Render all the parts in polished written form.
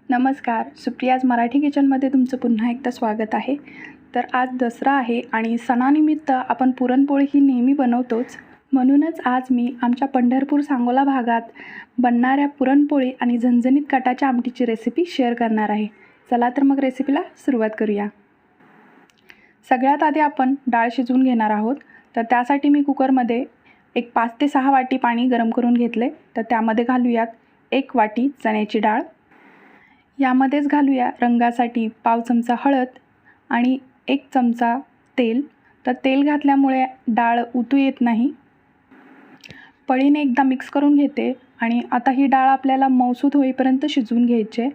नमस्कार, सुप्रियाज मराठी किचनमध्ये तुमचं पुन्हा एकदा स्वागत आहे. तर आज दसरा आहे आणि सणानिमित्त आपण पुरणपोळी ही नेहमी बनवतोच. म्हणूनच आज मी आमच्या पंढरपूर सांगोला भागात बनणाऱ्या पुरणपोळी आणि झणझणीत कटाच्या आमटीची रेसिपी शेअर करणार आहे. चला तर मग रेसिपीला सुरुवात करूया. सगळ्यात आधी आपण डाळ शिजवून घेणार आहोत. तर त्यासाठी मी कुकरमध्ये एक 5 ते 6 वाटी पाणी गरम करून घेतले. तर त्यामध्ये घालूयात 1 वाटी चण्याची डाळ. यामध्येच घालूया रंगासाठी पाव चमचा हळद आणि 1 चमचा तेल. तर तेल घातल्यामुळे डाळ उतू येत नाही. पळीने एकदा मिक्स करून घेते आणि आता ही डाळ आपल्याला मऊसूत होईपर्यंत शिजवून घ्यायची.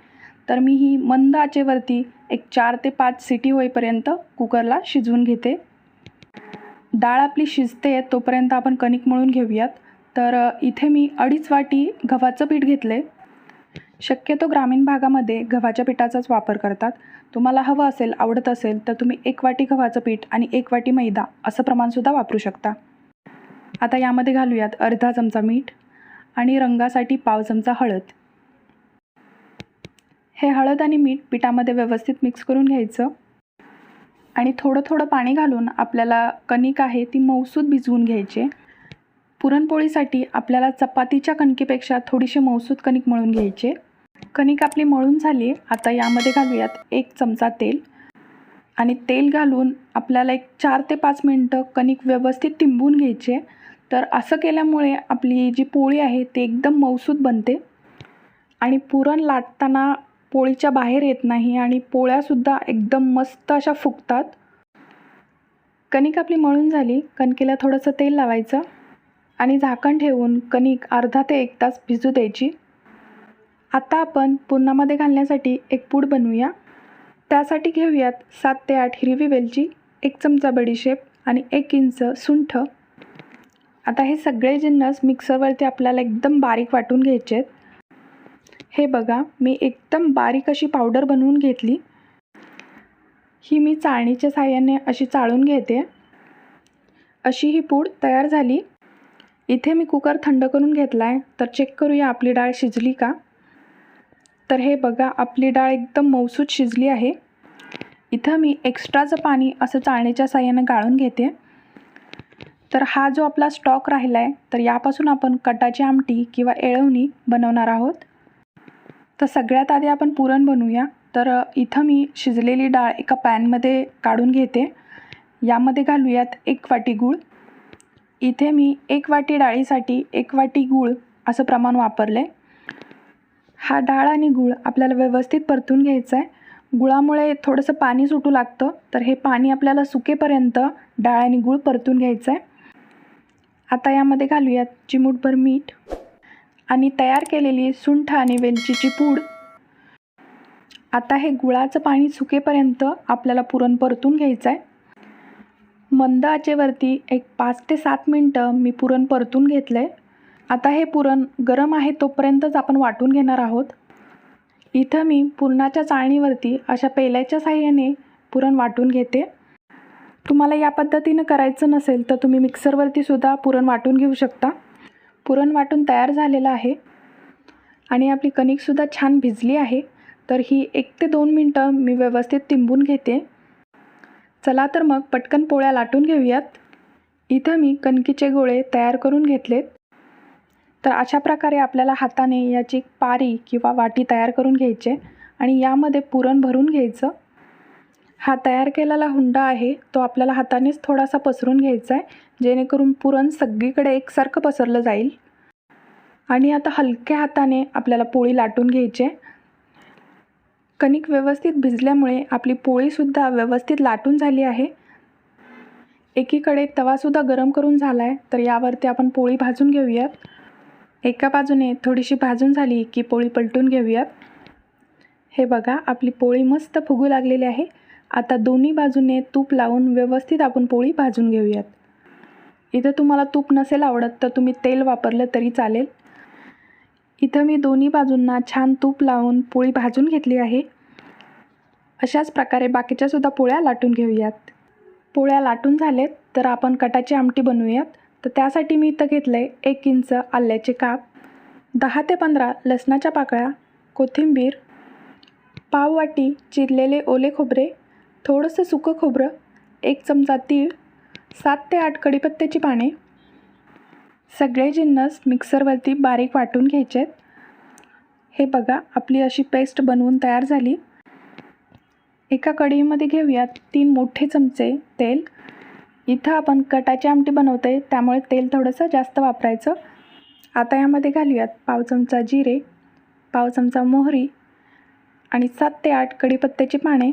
तर मी ही मंद आचेवरती एक 4 ते 5 सिटी होईपर्यंत कुकरला शिजवून घेते. डाळ आपली शिजते तोपर्यंत आपण कणिक मळून घेऊयात. तर इथे मी 2.5 वाटी गव्हाचं पीठ घेतले. शक्यतो ग्रामीण भागामध्ये गव्हाच्या पिठाचाच वापर करतात. तुम्हाला हवं असेल, आवडत असेल तर तुम्ही 1 वाटी गव्हाचं पीठ आणि 1 वाटी मैदा असं प्रमाणसुद्धा वापरू शकता. आता यामध्ये घालूयात अर्धा चमचा मीठ आणि रंगासाठी पाव चमचा हळद. हे हळद आणि मीठ पिठामध्ये व्यवस्थित मिक्स करून घ्यायचं आणि थोडं थोडं पाणी घालून आपल्याला कणिक आहे ती मऊसूत भिजवून घ्यायची. पुरणपोळीसाठी आपल्याला चपातीच्या कणकेपेक्षा थोडीशी मऊसूत कणिक मळून घ्यायचे. कणिक आपली मळून झाली. आता यामध्ये घालूयात 1 चमचा तेल आणि तेल घालून आपल्याला एक 4 ते 5 मिनटं कणिक व्यवस्थित तिंबून घ्यायचे. तर असं केल्यामुळे आपली जी पोळी आहे ती एकदम मऊसूत बनते आणि पुरण लाटताना पोळीच्या बाहेर येत नाही आणि पोळ्यासुद्धा एकदम मस्त अशा फुगतात. कणिक आपली मळून झाली. कणकेला थोडंसं तेल लावायचं आणि झाकण ठेवून कणिक अर्धा ते 1 तास भिजू द्यायची. आता आपण पुरणामध्ये घालण्यासाठी एक पूड बनवूया. त्यासाठी घेऊयात 7 ते 8 हिरवी वेलची, 1 चमचा बडीशेप आणि 1 इंच सुंठ. आता हे सगळे जिन्नस मिक्सरवरती आपल्याला एकदम बारीक वाटून घ्यायचे आहेत. हे बघा, मी एकदम बारीक अशी पावडर बनवून घेतली. ही मी चाळणीच्या साहाय्याने अशी चाळून घेते. अशी ही पूड तयार झाली. इथे मी कुकर थंड करून घेतला आहे. तर चेक करूया आपली डाळ शिजली का. तर हे बघा, आपली डाळ एकदम मऊसूत शिजली आहे. इथं मी एक्स्ट्राचं पाणी असं चाळणीच्या साहाय्याने गाळून घेते. तर हा जो आपला स्टॉक राहिला आहे तर यापासून आपण कटाची आमटी किंवा येळवणी बनवणार आहोत. तर सगळ्यात आधी आपण पुरण बनवूया. तर इथं मी शिजलेली डाळ एका पॅनमध्ये काढून घेते. यामध्ये घालूयात 1 वाटी गूळ. इथे मी 1 वाटी डाळीसाठी 1 वाटी गूळ असं प्रमाण वापरले. हा डाळ आणि गूळ आपल्याला व्यवस्थित परतून घ्यायचं आहे. गुळामुळे थोडंसं पाणी सुटू लागतं. तर हे पाणी आपल्याला सुकेपर्यंत डाळ आणि गूळ परतून घ्यायचं आहे. आता यामध्ये घालूयात चिमूटभर मीठ आणि तयार केलेली सुंठ आणि वेलचीची पूड. आता हे गुळाचं पाणी सुकेपर्यंत आपल्याला पुरण परतून घ्यायचं आहे. मंद आचेवरती एक 5 ते 7 मिनटं मी पुरण परतून घेतलं आहे. आता हे पुरण गरम आहे तोपर्यंतच आपण वाटून घेणार आहोत. इथं मी पुरणाच्या चाळणीवरती अशा पेल्याच्या साहाय्याने पुरण वाटून घेते. तुम्हाला या पद्धतीनं करायचं नसेल तर तुम्ही मिक्सरवरती सुद्धा पुरण वाटून घेऊ शकता. पुरण वाटून तयार झालेलं आहे आणि आपली कणिकसुद्धा छान भिजली आहे. तर ही 1 ते 2 मिनटं मी व्यवस्थित तिंबून घेते. चला तर मग पटकन पोळ्या लाटून घेऊयात. इथं मी कणकीचे गोळे तयार करून घेतलेत. तर अशा प्रकारे आपल्याला हाताने याची पारी किंवा वाटी तयार करून घ्यायचे आणि यामध्ये पुरण भरून घ्यायचं. हा तयार केलेला हुंडा आहे तो आपल्याला हातानेच थोडासा पसरून घ्यायचा आहे, जेणेकरून पुरण सगळीकडे एकसारखं पसरलं जाईल. आणि आता हलक्या हाताने आपल्याला पोळी लाटून घ्यायची आहे. कणिक व्यवस्थित भिजल्यामुळे आपली पोळीसुद्धा व्यवस्थित लाटून झाली आहे. एकीकडे तवासुद्धा गरम करून झाला आहे. तर यावरती आपण पोळी भाजून घेऊयात. एका बाजूने थोडीशी भाजून झाली की पोळी पलटून घेऊयात. हे बघा, आपली पोळी मस्त फुगू लागलेली आहे. आता दोन्ही बाजूने तूप लावून व्यवस्थित आपण पोळी भाजून घेऊयात. इथं तुम्हाला तूप नसेल आवडत तर तुम्ही तेल वापरलं तरी चालेल. इथं मी दोन्ही बाजूंना छान तूप लावून पोळी भाजून घेतली आहे. अशाच प्रकारे बाकीच्यासुद्धा पोळ्या लाटून घेऊयात. पोळ्या लाटून झालेत तर आपण कटाची आमटी बनवूयात. तर त्यासाठी मी इथं घेतलं आहे 1 इंच आल्याचे काप, 10 ते 15 लसणाच्या पाकळ्या, कोथिंबीर, पाव वाटी चिरलेले ओले खोबरे, थोडंसं सुकं खोबरं, 1 चमचा तीळ, 7 ते 8 कढीपत्त्याची पाने. सगळे जिन्नस मिक्सरवरती बारीक वाटून घ्यायचे आहेत. हे बघा, आपली अशी पेस्ट बनवून तयार झाली. एका कढईमध्ये घेऊयात 3 मोठे चमचे तेल. इथं आपण कटाची आमटी बनवते, त्यामुळे तेल थोडंसं जास्त वापरायचं. आता यामध्ये घालूयात पाव चमचा जिरे, पाव चमचा मोहरी आणि 7 ते 8 कढीपत्त्याची पाने.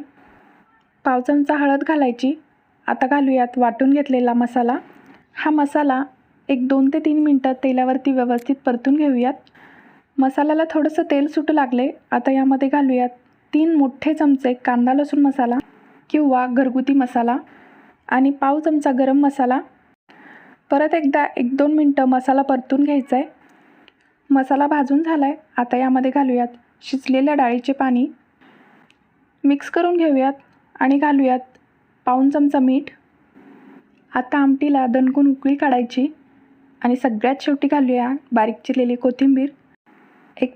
पाव चमचा हळद घालायची. आता घालूयात वाटून घेतलेला मसाला. हा मसाला 2 ते 3 मिनटं तेलावरती व्यवस्थित परतून घेऊयात. मसाल्याला थोडंसं तेल सुटू लागले. आता यामध्ये घालूयात 3 मोठे चमचे कांदा लसूण मसाला किंवा घरगुती मसाला आणि पाव चमचा गरम मसाला. परत एकदा 1-2 मिनटं मसाला परतून घ्यायचा आहे. मसाला भाजून झाला आहे. आता यामध्ये घालूयात शिजलेल्या डाळीचे पाणी. मिक्स करून घेऊयात आणि घालूयात पाऊण चमचा मीठ. आता आमटीला दणकून उकळी काढायची आणि सगळ्यात शेवटी घालूया बारीक चिरलेली कोथिंबीर.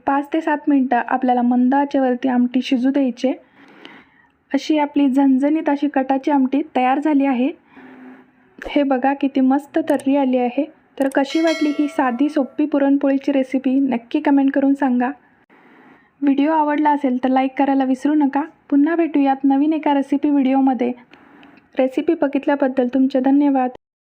5 ते 7 मिनटं आपल्याला मंद आचेवरती आमटी शिजू द्यायची. अशी आपली झणझणीत अशी कटाची आमटी तयार झाली आहे. हे बघा किती मस्त तर्री आली आहे. तर कशी वाटली ही साधी सोपी पुरणपोळीची रेसिपी नक्की कमेंट करून सांगा. व्हिडिओ आवडला असेल तर लाईक करायला विसरू नका. पुन्हा भेटूयात नवीन एका रेसिपी व्हिडिओमध्ये. रेसिपी बघितल्याबद्दल तुमचे धन्यवाद.